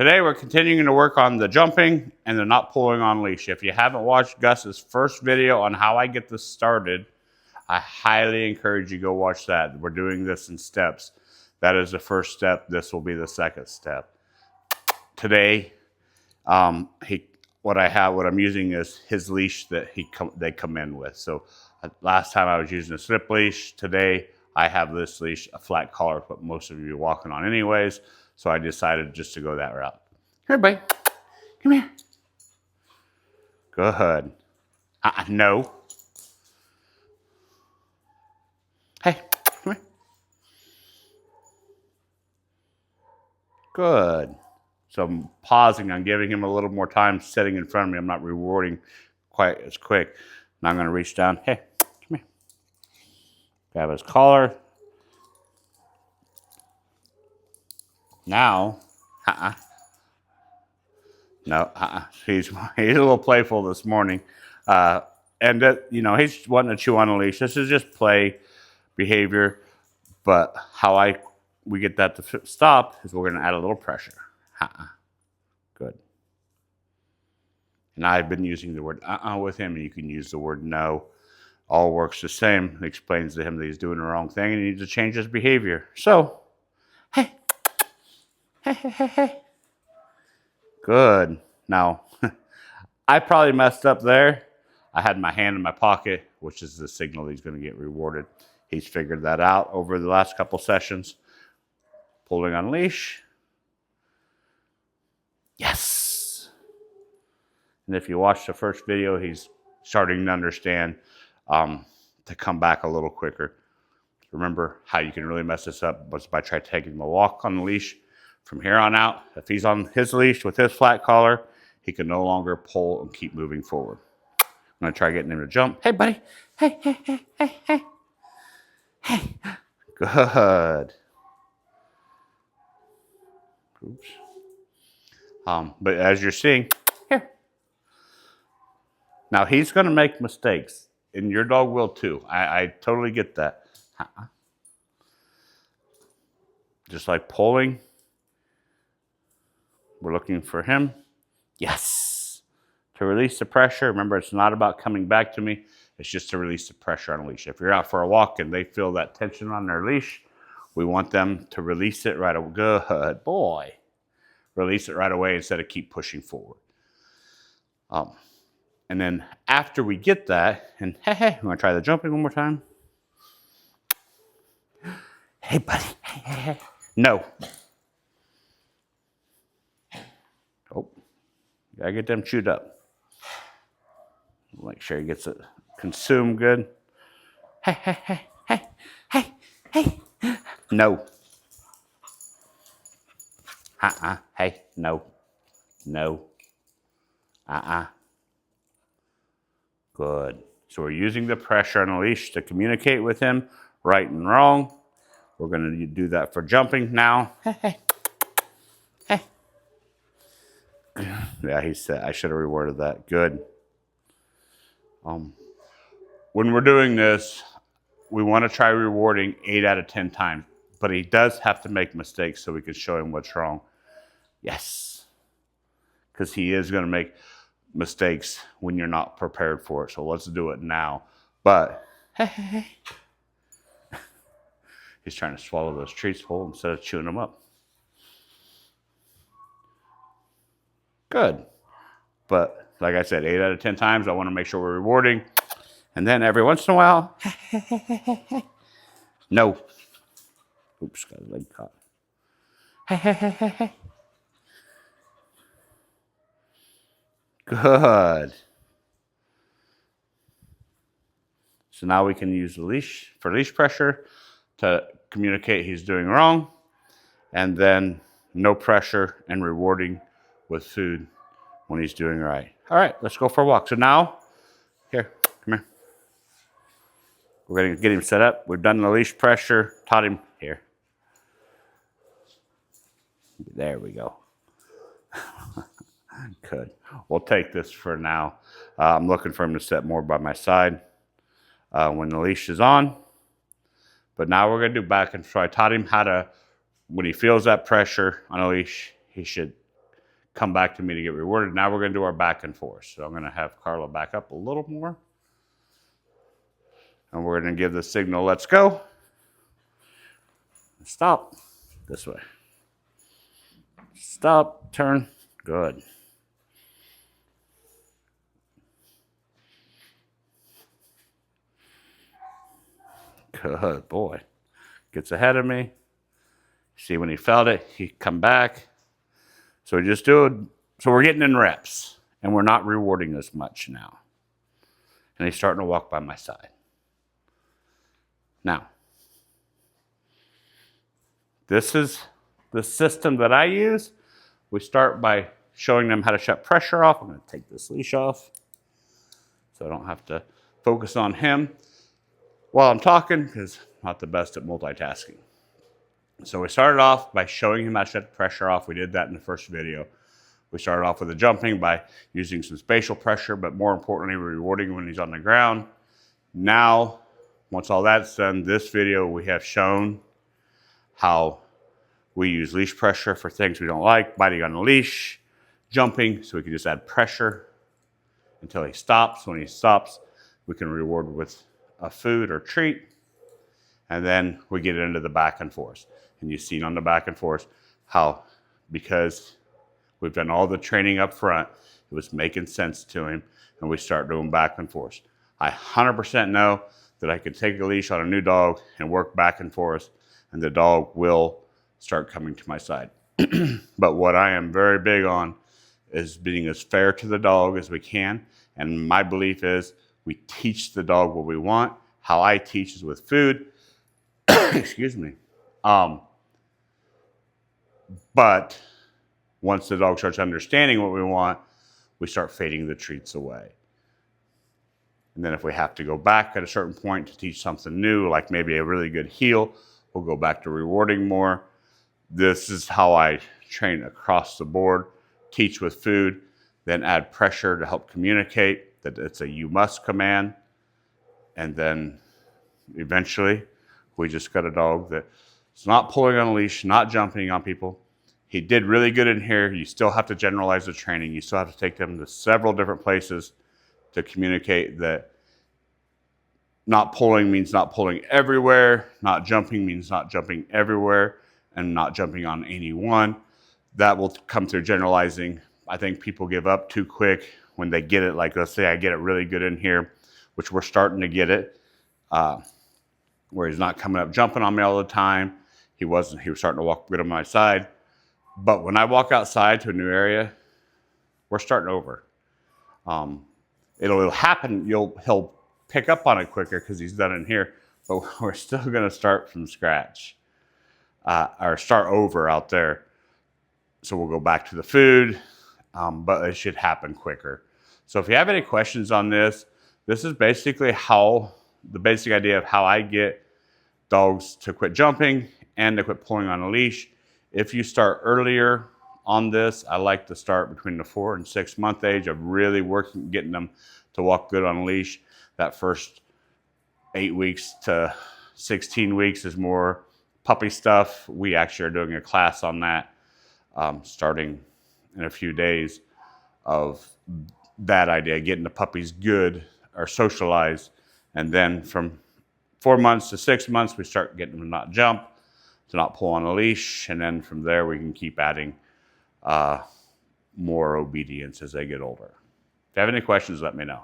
Today we're continuing to work on the jumping and the not pulling on leash. If you haven't watched Gus's first video on how I get this started, I highly encourage you to go watch that. We're doing this in steps. That is the first step. This will be the second step. Today, what I'm using is his leash that they come in with. So last time I was using a slip leash. Today I have this leash, a flat collar, but most of you are walking on anyways. So I decided just to go that route. Here, buddy. Come here. Good. No. Hey, come here. Good. So I'm pausing. I'm giving him a little more time sitting in front of me. I'm not rewarding quite as quick. Now I'm going to reach down. Hey, come here. Grab his collar. Now, he's a little playful this morning. And that, he's wanting to chew on a leash. This is just play behavior. But how we get that to stop is we're going to add a little pressure. Good. And I've been using the word with him, and you can use the word no. All works the same. It explains to him that he's doing the wrong thing and he needs to change his behavior. So, hey. Hey. Good. Now, I probably messed up there. I had my hand in my pocket, which is the signal he's going to get rewarded. He's figured that out over the last couple sessions. Pulling on leash. Yes. And if you watch the first video, he's starting to understand to come back a little quicker. Remember how you can really mess this up was by taking him a walk on the leash. From here on out, if he's on his leash with his flat collar, he can no longer pull and keep moving forward. I'm going to try getting him to jump. Hey, buddy. Hey. Good. Oops. But as you're seeing, here. Now, he's going to make mistakes, and your dog will too. I totally get that. Just like pulling. We're looking for him. Yes. To release the pressure. Remember, it's not about coming back to me. It's just to release the pressure on a leash. If you're out for a walk and they feel that tension on their leash, we want them to release it right away. Good boy. Release it right away instead of keep pushing forward. And then after we get that, and hey, I'm going to try the jumping one more time. Hey, buddy. Hey. No. Oh, gotta get them chewed up. Make sure he gets it consumed good. Hey. No. Hey, no. Good. So we're using the pressure on the leash to communicate with him, right and wrong. We're going to do that for jumping now. Hey. Yeah, he said I should have reworded that. Good. When we're doing this, we want to try rewarding 8 out of 10 times, but he does have to make mistakes so we can show him what's wrong. Yes, because he is going to make mistakes when you're not prepared for it. So let's do it now. But hey. He's trying to swallow those treats whole instead of chewing them up. Good. But like I said, 8 out of 10 times, I want to make sure we're rewarding. And then every once in a while, no. Oops, got his leg caught. Hey. Good. So now we can use the leash for leash pressure to communicate he's doing wrong. And then no pressure and rewarding with food when he's doing right. All right, let's go for a walk. So now, here, come here. We're going to get him set up. We've done the leash pressure, taught him here. There we go. Good. We'll take this for now. I'm looking for him to sit more by my side when the leash is on. But now we're going to do back and so I taught him how to, when he feels that pressure on a leash, he should come back to me to get rewarded. Now we're going to do our back and forth. So I'm going to have Carla back up a little more. And we're going to give the signal, let's go. Stop. This way. Stop. Turn. Good. Good boy. Gets ahead of me. See, when he felt it, he come back. So we just do it. So we're getting in reps, and we're not rewarding as much now. And he's starting to walk by my side. Now, this is the system that I use. We start by showing them how to shut pressure off. I'm going to take this leash off so I don't have to focus on him while I'm talking, because I'm not the best at multitasking. So we started off by showing him how to shut the pressure off. We did that in the first video. We started off with the jumping by using some spatial pressure, but more importantly, rewarding him when he's on the ground. Now, once all that's done, this video we have shown how we use leash pressure for things we don't like, biting on the leash, jumping, so we can just add pressure until he stops. When he stops, we can reward with a food or treat, and then we get into the back and forth. And you've seen on the back and forth how, because we've done all the training up front, it was making sense to him, and we start doing back and forth. I 100% know that I could take a leash on a new dog and work back and forth, and the dog will start coming to my side. But what I am very big on is being as fair to the dog as we can. And my belief is we teach the dog what we want. How I teach is with food. Excuse me. But once the dog starts understanding what we want, we start fading the treats away. And then if we have to go back at a certain point to teach something new, like maybe a really good heel, we'll go back to rewarding more. This is how I train across the board. Teach with food, then add pressure to help communicate that it's a you must command. And then eventually we just got a dog that's not pulling on a leash, not jumping on people. He did really good in here. You still have to generalize the training. You still have to take them to several different places to communicate that not pulling means not pulling everywhere, not jumping means not jumping everywhere, and not jumping on anyone. That will come through generalizing. I think people give up too quick when they get it. Like, let's say I get it really good in here, which we're starting to get it, where he's not coming up jumping on me all the time. He was starting to walk good on my side. But when I walk outside to a new area, we're starting over. It'll happen. He'll pick up on it quicker because he's done it here, but we're still going to start from scratch, or start over out there. So we'll go back to the food, but it should happen quicker. So if you have any questions on this, this is basically the basic idea of how I get dogs to quit jumping and to quit pulling on a leash. If you start earlier on this, I like to start between the 4 and 6 month age of really working, getting them to walk good on a leash. That first 8 weeks to 16 weeks is more puppy stuff. We actually are doing a class on that starting in a few days of that idea, getting the puppies good or socialized. And then from 4 months to 6 months, we start getting them to not jump, to not pull on a leash. And then from there, we can keep adding more obedience as they get older. If you have any questions, let me know.